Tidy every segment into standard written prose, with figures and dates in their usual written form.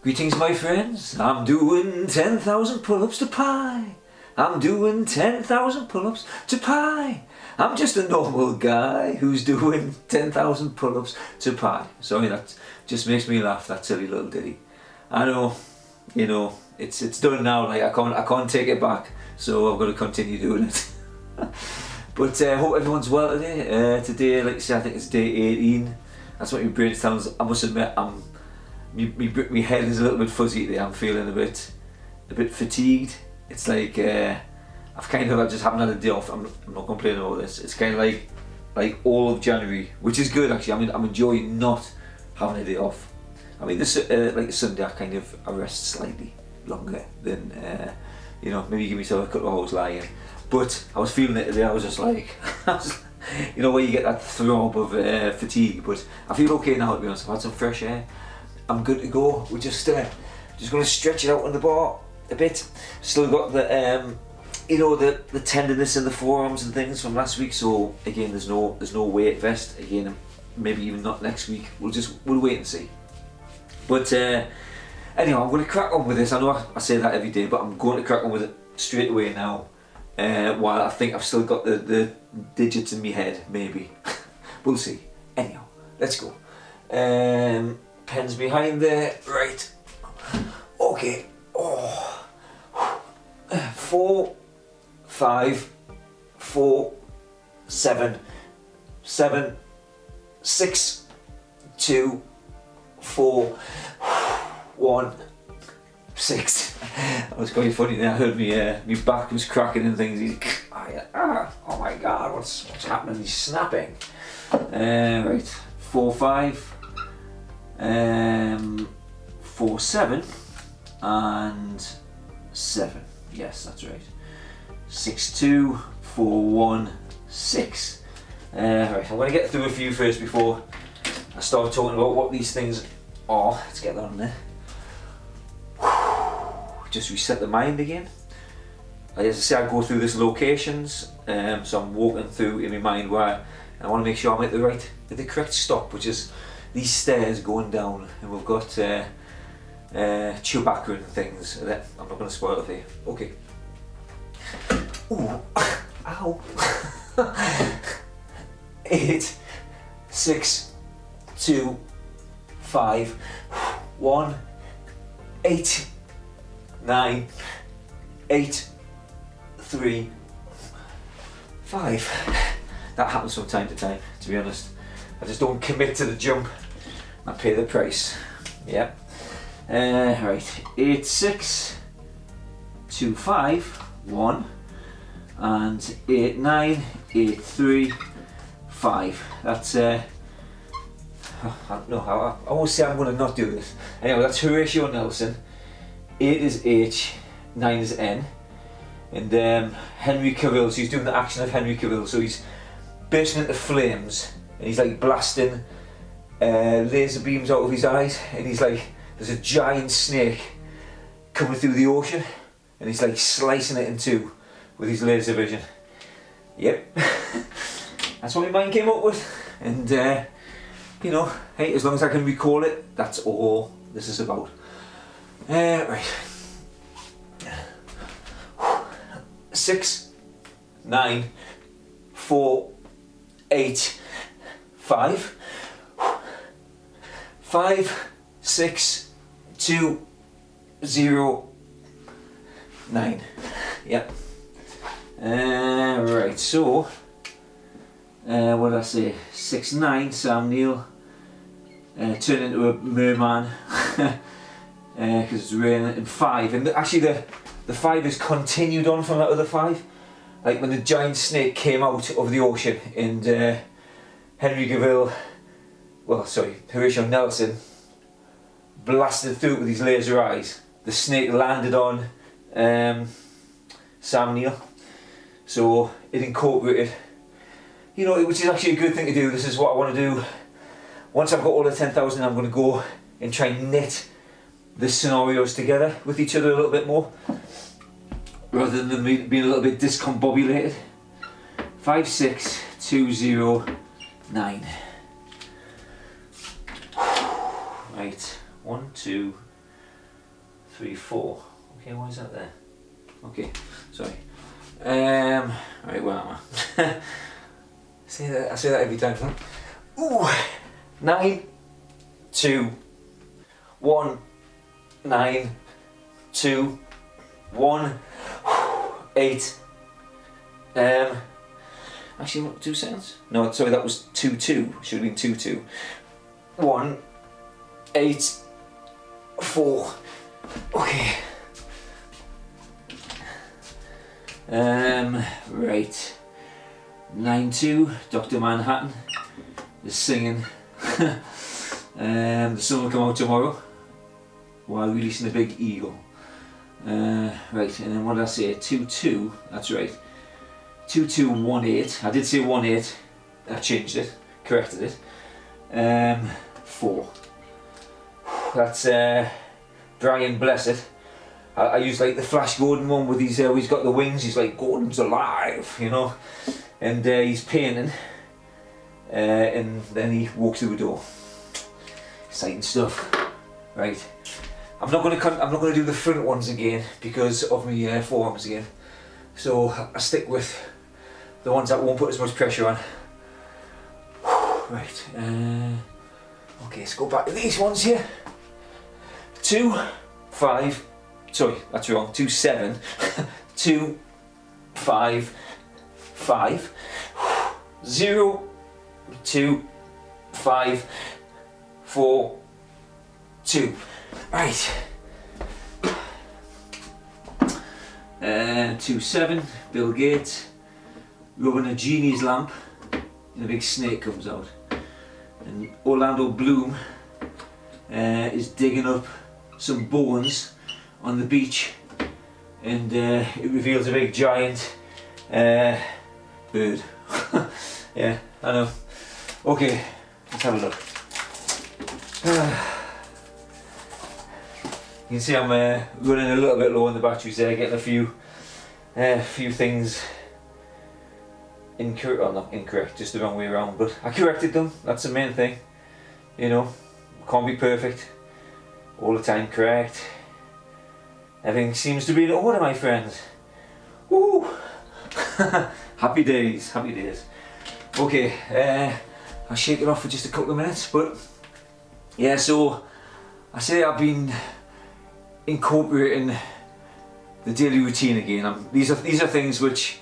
Greetings, my friends. I'm doing 10,000 pull-ups to pi. I'm doing 10,000 pull-ups to pi. I'm just a normal guy who's doing 10,000 pull-ups to pi. Sorry, that just makes me laugh, that silly little ditty. I know, you know, it's done now. Like I can't take it back, so I've got to continue doing it. But hope everyone's well today. Today, like I say, I think it's day 18. That's what my brain tells. I must admit, my head is a little bit fuzzy today. I'm feeling a bit fatigued. It's like I just haven't had a day off. I'm not complaining about this. It's kind of like all of January, which is good actually. I mean, I'm enjoying not having a day off. I mean, this like Sunday, I rest slightly longer than maybe give myself a couple of hours lying. But I was feeling it today. I was just like, you know, where you get that throb of fatigue. But I feel okay now, to be honest. I've had some fresh air. I'm good to go. We're just going to stretch it out on the bar a bit. Still got the the tenderness in the forearms and things from last week. So again, there's no weight vest. Again, maybe even not next week. We'll wait and see. But anyway, I'm going to crack on with this. I know I say that every day, but I'm going to crack on with it straight away now. While I think I've still got the digits in my head, maybe. We'll see. Anyhow, let's go. Pens behind there, right. Okay. 4, 5, 4, 7, 7, 6, 2, 4, 1, 6. That was quite funny. Then I heard me back was cracking and things. Oh my god, what's happening? He's snapping. Right, 4, 5, 4, 7, and 7. Yes, that's right. 6, 2, 4, 1, 6. Right, I'm going to get through a few first before I start talking about what these things are. Let's get that on there. Just reset the mind again. As I say, I go through these locations, so I'm walking through in my mind where I want to make sure I'm at the correct stop, which is these stairs going down, and we've got Chewbacca and things. I'm not going to spoil it for you. Okay. Ooh, ow. 8, 6, 2, 5, 1, 8, 9, 8, 3, 5. That happens from time to time, to be honest. I just don't commit to the jump. I pay the price. Yep. Right. 8, 6, 2, 5, 1, and 8, 9, 8, 3, 5. That's I always say I'm going to not do this. Anyway, that's Horatio Nelson. 8 is H, 9 is N, and Henry Cavill. So he's doing the action of Henry Cavill. So he's bursting into flames, and he's like blasting laser beams out of his eyes, and he's like, there's a giant snake coming through the ocean, and he's like slicing it in two with his laser vision. Yep, that's what my mind came up with, and hey, as long as I can recall it, that's all this is about. Right. 6, 9, 4, 8, 5, 5, 6, 2, 0, 9. Yep. Right, so what did I say? 6, 9, Sam Neill turned into a merman because it's raining, and 5, and actually the 5 is continued on from that other 5. Like when the giant snake came out of the ocean, and Horatio Nelson blasted through it with his laser eyes. The snake landed on Sam Neill, so it incorporated, which is actually a good thing to do. This is what I want to do. Once I've got all the 10,000, I'm going to go and try and knit the scenarios together with each other a little bit more, rather than being a little bit discombobulated. 5, 6, 2, 0, 9. Right, 1, 2, 3, 4. Okay, why is that there? Okay, sorry. Right, where am I? I say that every time. Ooh, 9, 2, 1, 9, 2, 1, 8. Actually, what, 2 seconds? No, sorry, that was 2, 2. Should have been 2, 2. 1, 8, 4. Okay. Right. 9, 2. Dr. Manhattan is singing. The sun will come out tomorrow while releasing the big eagle. Right, and then what did I say? 2, 2. That's right. 2, 2, 1, 8. I did say 1, 8. I changed it, corrected it. 4. That's Brian Blessed. I use like the Flash Gordon one with these. He's got the wings. He's like Gordon's alive, you know, and he's painting, and then he walks through the door. Exciting stuff, right? I'm not gonna do the front ones again because of my forearms again. So I stick with the ones that won't put as much pressure on. Right. Okay, let's go back to these ones here. 2, 5. Sorry, that's wrong. 2, 7. 2, 5, 5. 0, 2, 5, 4, 2. Right. 2, 7. Bill Gates rubbing a genie's lamp, and a big snake comes out. And Orlando Bloom is digging up some bones on the beach, and it reveals a big giant bird. Yeah, I know. Okay, let's have a look. You can see I'm running a little bit low on the batteries there, getting a few things incorrect, or not incorrect, just the wrong way around, but I corrected them. That's the main thing, you know. Can't be perfect all the time, correct. Everything seems to be in order, my friends. Woo! Happy days, happy days. Okay, I'll shake it off for just a couple of minutes, but yeah, so I say I've been incorporating the daily routine again. These are things which,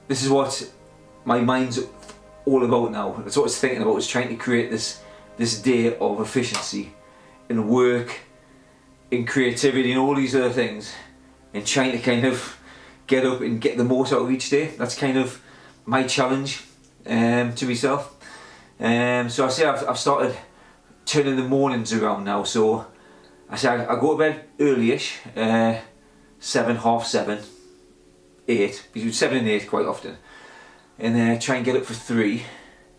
this is what my mind's all about now. That's what I was thinking about, is trying to create this day of efficiency in work, in creativity, and all these other things, and trying to kind of get up and get the most out of each day. That's kind of my challenge to myself. So I say I've started turning the mornings around now. So I say I go to bed early-ish, 7, half 7, 8, between 7 and 8 quite often, and then try and get up for 3,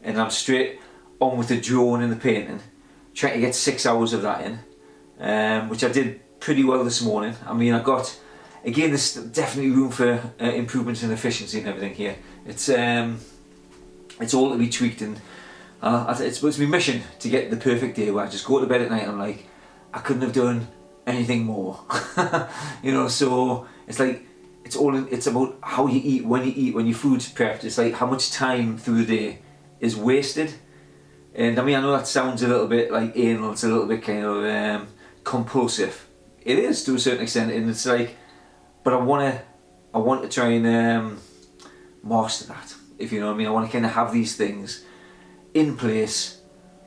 and I'm straight on with the drawing and the painting, trying to get 6 hours of that in, which I did pretty well this morning. I mean, I got, again, there's definitely room for improvements in efficiency and everything here. It's all to be tweaked, and it's my mission to get the perfect day where I just go to bed at night and I'm like, I couldn't have done anything more. You know, so it's like, it's about how you eat, when your food's prepped. It's like how much time through the day is wasted. And I mean, I know that sounds a little bit like anal, it's a little bit kind of compulsive. It is to a certain extent, and it's like, but I want to try and master that, if you know what I mean. I want to kind of have these things in place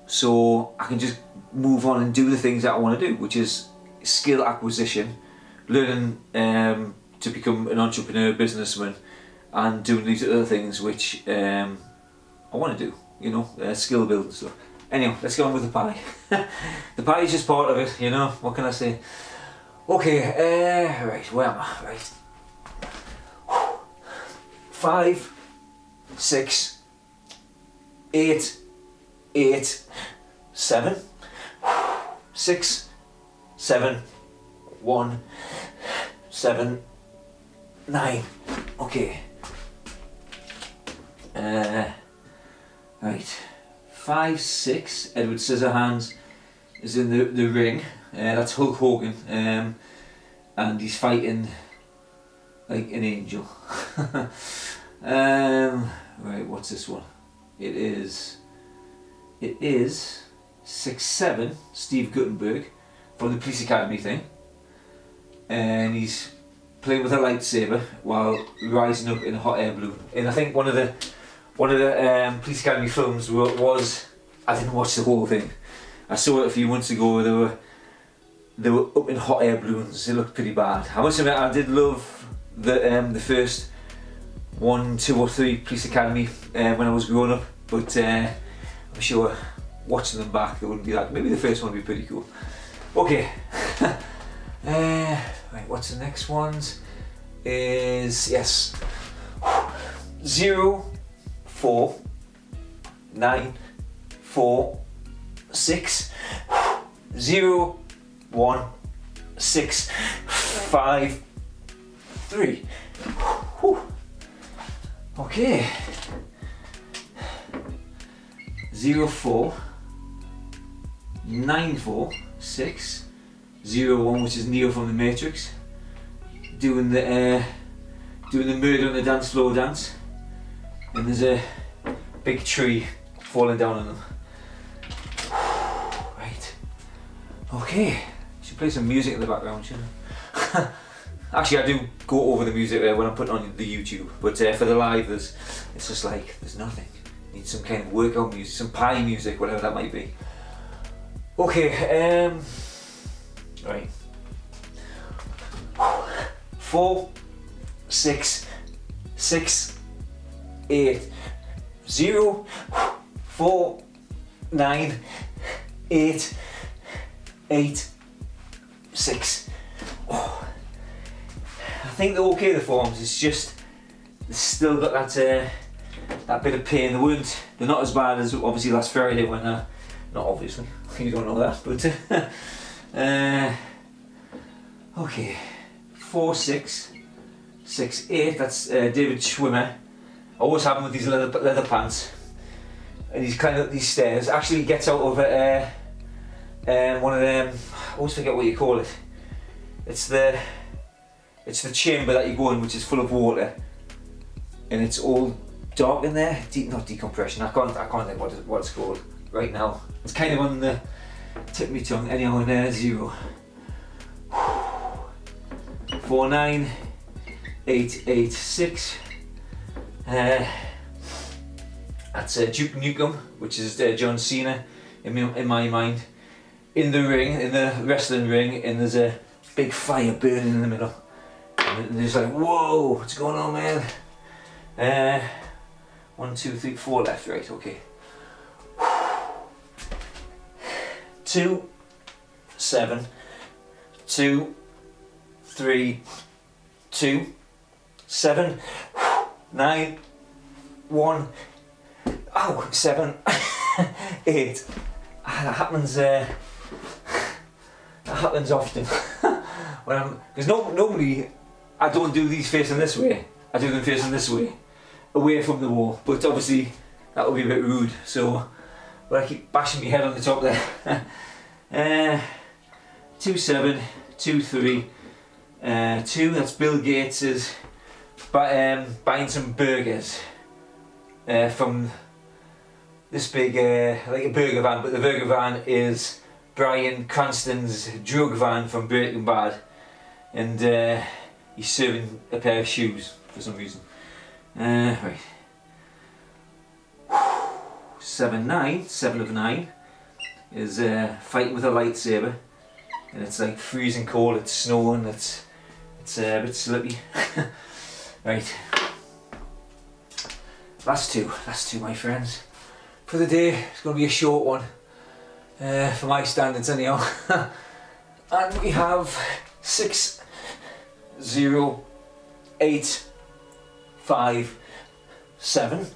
so I can just move on and do the things that I want to do, which is skill acquisition, learning to become an entrepreneur, businessman, and doing these other things which I want to do, you know, skill building stuff. Anyway, let's get on with the pie. The pie is just part of it, you know, what can I say? Okay, right, where am I? Right. 5, 6, 8, 8, 7, 6, 7, 1, 7, 9. Okay. Right. 5, 6. Edward Scissorhands is in the ring. That's Hulk Hogan, and he's fighting like an angel. Right, what's this one? It is 6'7", Steve Guttenberg from the Police Academy thing, and he's playing with a lightsaber while rising up in a hot air balloon. And I think one of the Police Academy films was, I didn't watch the whole thing. I saw it a few months ago. They were up in hot air balloons. It looked pretty bad. I must admit, I did love the first 1, 2 or 3 Police Academy when I was growing up, but I'm sure watching them back, they wouldn't be that. Maybe the first one would be pretty cool. Okay. Right, what's the next ones? Is, yes, 0, 4, 9, 4, 6, 0, 1, 6, 5, 3. Whew. Okay. 0, 4, 9, 4, 6, 0, 1, which is Neo from the Matrix, doing the murder on the dance floor dance, and there's a big tree falling down on them. Right. Okay. Should play some music in the background, shouldn't I? Actually, I do go over the music when I'm putting on the YouTube, but for the live, it's just like there's nothing. Need some kind of workout music, some pie music, whatever that might be. Okay. Right. 4, 6, 6, 8, 0, 4, 9, 8, 8, 6. Oh. I think they're okay, the forms. It's just they've still got that bit of pain. They're not as bad as obviously last Friday when not obviously you don't know that, but okay. 4, 6, 6, 8. That's David Schwimmer. I always have him with these leather pants, and he's climbing up these stairs. Actually, he gets out of one of them. I always forget what you call it. It's the chamber that you go in, which is full of water, and it's all dark in there. Not decompression. I can't think what it's called right now. It's kind of on the tip of my tongue. Anyhow, in 0, 4, 9, 8, 8, 6. That's Duke Nukem, which is John Cena in my mind, in the wrestling ring, and there's a big fire burning in the middle, and it's like, whoa, what's going on, man? 1, 2, 3, 4 left, right, okay. 2, 7, 2, 3, 2, 7, 9, 1, 7, 8. That happens often. Because normally I don't do these facing this way. I do them facing this way, away from the wall. But obviously that would be a bit rude. So, but I keep bashing my head on the top there. 2, 7, 2, 3, 2. That's Bill Gates's buying some burgers from this big like a burger van, but the burger van is Bryan Cranston's drug van from Breaking Bad, and he's serving a pair of shoes for some reason. Right. 7, 9, 7 of 9 is fighting with a lightsaber, and it's like freezing cold. It's snowing. It's a bit slippy. Right. Last two, my friends. For the day, it's going to be a short one, for my standards anyhow. And we have 6, 0, 8, 5, 7,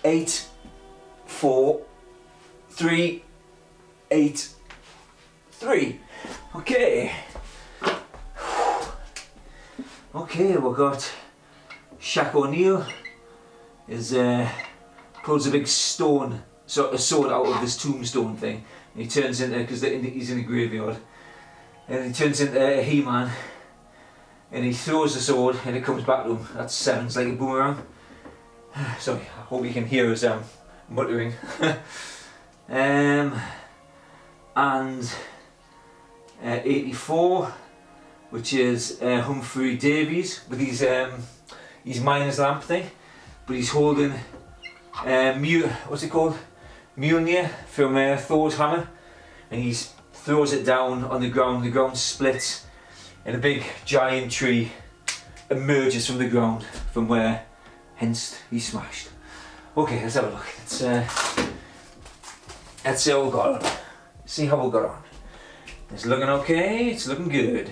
8, 4, 3, 8, 3. Okay. Okay, we've got Shaq O'Neal is pulls a big stone, so a sword out of this tombstone thing, He turns into, because he's in a graveyard, and he turns into a He-Man, and he throws the sword and it comes back to him. That 7's like a boomerang. Sorry, I hope you can hear us muttering. And 84, which is Humphrey Davies with his miner's lamp thing, but he's holding what's it called? Mjolnir from Thor's hammer, and he throws it down on the ground splits, and a big giant tree emerges from the ground from where hence he smashed. Okay, let's have a look. Let's see how we got on. See how we got on. It's looking okay, it's looking good.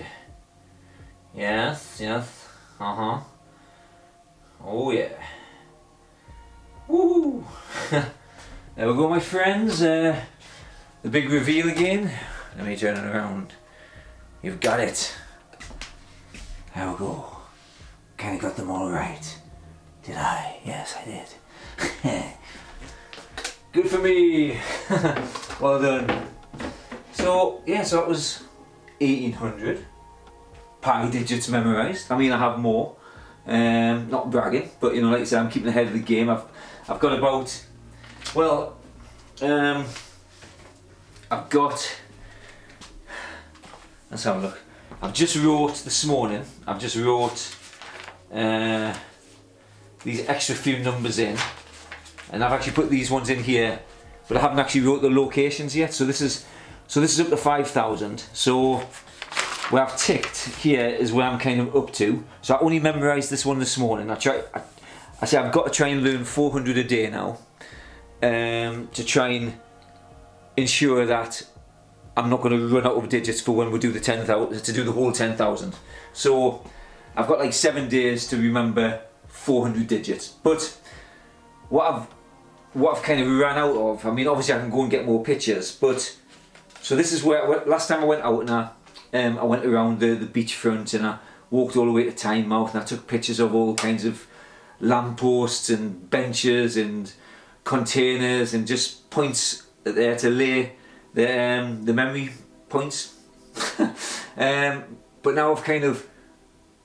Yes, uh-huh. Oh yeah. Woo! There we go, my friends. The big reveal again. Let me turn it around. You've got it. There we go. Kinda got them all right. Did I? Yes, I did. Good for me. Well done. So yeah, so it was 1800 pi digits memorised. I mean, I have more. Not bragging, but you know, like I said, I'm keeping ahead of the game. I've got about, well, I've got, let's have a look. I've just wrote this morning, these extra few numbers in, and I've actually put these ones in here, but I haven't actually wrote the locations yet. So this is up to 5,000. So where I've ticked here is where I'm kind of up to. So I only memorised this one this morning. I say I've got to try and learn 400 a day now, to try and ensure that I'm not going to run out of digits for when we do the 10,000, to do the whole 10,000. So I've got like 7 days to remember 400 digits. But what I've kind of ran out of, I mean, obviously I can go and get more pictures, but so this is where last time I went out, and I went around the beachfront, and I walked all the way to Tynemouth, and I took pictures of all kinds of lampposts and benches and containers and just points there to lay the memory points. But now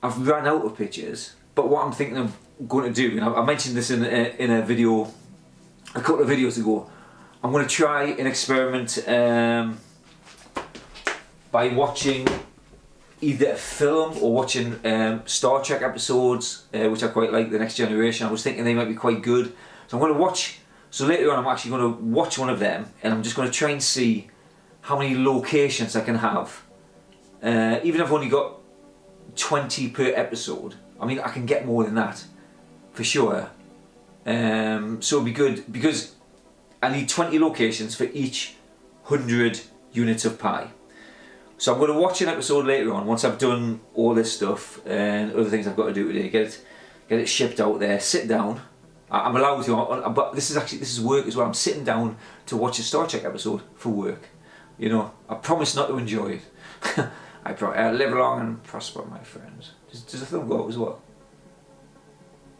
I've run out of pictures. But what I'm thinking of going to do, and I mentioned this in a video a couple of videos ago, I'm going to try an experiment by watching either a film or watching Star Trek episodes, which I quite like, The Next Generation. I was thinking they might be quite good. So I'm going to watch, so later on I'm actually going to watch one of them, and I'm just going to try and see how many locations I can have. Even if I've only got 20 per episode, I mean, I can get more than that, for sure. So it'll be good, because I need 20 locations for each 100 units of pi. So I'm going to watch an episode later on, once I've done all this stuff and other things I've got to do today, get it shipped out there, sit down. I'm allowed to, but this is work as well. I'm sitting down to watch a Star Trek episode for work. You know, I promise not to enjoy it. I live long and prosper, my friends. Does the film go out as well?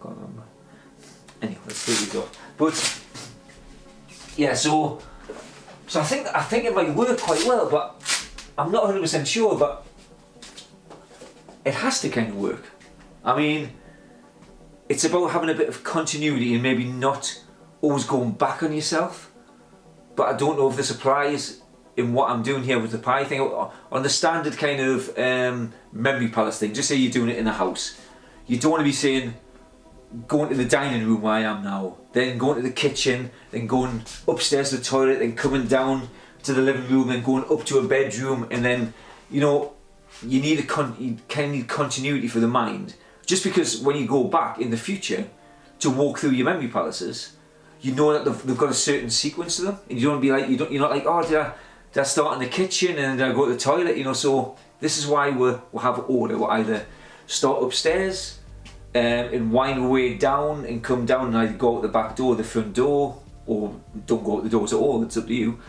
Can't remember. Anyway, let's take these off. But yeah, so I think it might work quite well, but I'm not 100% sure. But it has to kind of work. I mean, it's about having a bit of continuity and maybe not always going back on yourself. But I don't know if this applies in what I'm doing here with the pi thing. On the standard kind of memory palace thing, just say you're doing it in a house. You don't want to be saying, going to the dining room where I am now, then going to the kitchen, then going upstairs to the toilet, then coming down to the living room, then going up to a bedroom, and then, you know, you kind of need continuity for the mind. Just because when you go back in the future to walk through your memory palaces, you know that they've got a certain sequence to them, and you don't be like, you're not like, oh, did I start in the kitchen and then I go to the toilet, you know. So this is why we'll have order. We'll either start upstairs and wind our way down and come down and either go out the back door, the front door, or don't go out the doors at all, it's up to you.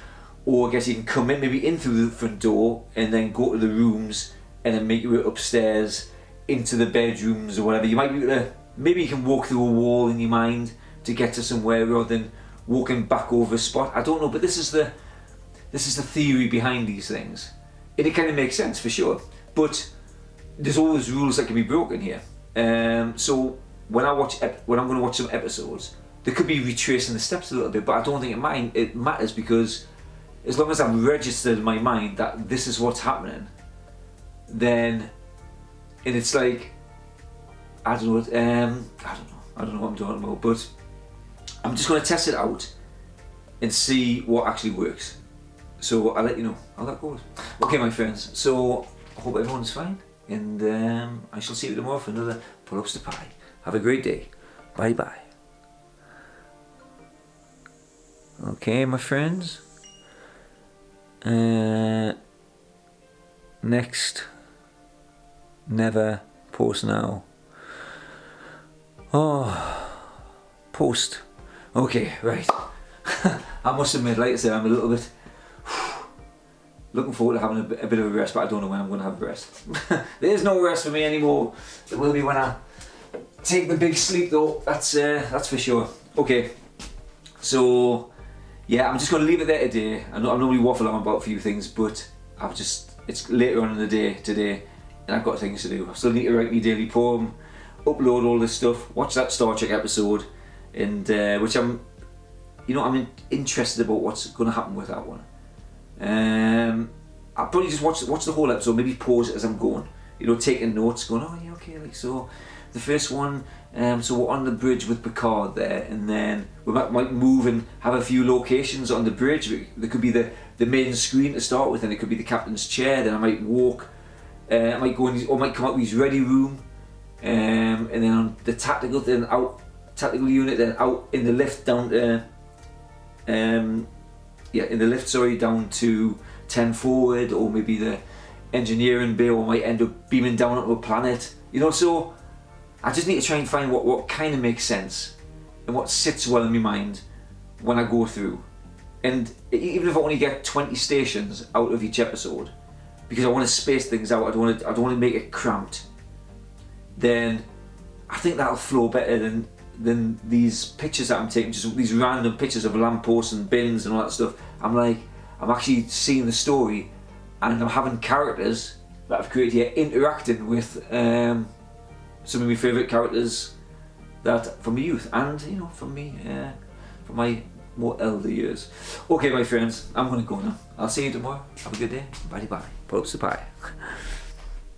Or I guess you can come in, maybe in through the front door and then go to the rooms and then make your way upstairs into the bedrooms or whatever. You might be able to, maybe you can walk through a wall in your mind to get to somewhere rather than walking back over a spot. I don't know, but this is this is the theory behind these things. And it kind of makes sense for sure. But there's always rules that can be broken here. So when I'm going to watch some episodes, there could be retracing the steps a little bit, but I don't think it matters, because as long as I've registered in my mind that this is what's happening, then, and it's like, I don't know what I'm talking about, but I'm just going to test it out and see what actually works. So I'll let you know how that goes. Okay, my friends, so I hope everyone's fine, and I shall see you tomorrow for another Pull-Ups to Pi. Have a great day. Bye bye. Okay, my friends. Next, never, post now. Oh, post. Okay, right. I must admit, like I said, I'm a little bit looking forward to having a bit of a rest, but I don't know when I'm going to have a rest. There's no rest for me anymore. It will be when I take the big sleep, though. That's for sure. Okay, so yeah, I'm just going to leave it there today. I'm normally waffle on about a few things, but it's later on in the day today, and I've got things to do. I still need to write my daily poem, upload all this stuff, watch that Star Trek episode, and which I'm interested about what's going to happen with that one. I'll probably just watch the whole episode, maybe pause it as I'm going, taking notes, going, oh yeah, okay, like so. The first one, so we're on the bridge with Picard there, and then we might move and have a few locations on the bridge. There could be the main screen to start with, and it could be the captain's chair. Then I might walk, I might go in, or might come out with his ready room, and then on the tactical unit, then out in the lift down to, in the lift, sorry, down to 10 forward, or maybe the engineering bay, or might end up beaming down onto a planet. So I just need to try and find what kind of makes sense and what sits well in my mind when I go through. And even if I only get 20 stations out of each episode, because I want to space things out, I don't want to make it cramped, then I think that'll flow better than these pictures that I'm taking, just these random pictures of lampposts and bins and all that stuff. I'm actually seeing the story, and I'm having characters that I've created here interacting with some of my favourite characters that from my youth, and from me, from my more elder years. Okay, my friends, I'm going to go now. I'll see you tomorrow. Have a good day. Bye bye. Pull-Ups to Pi.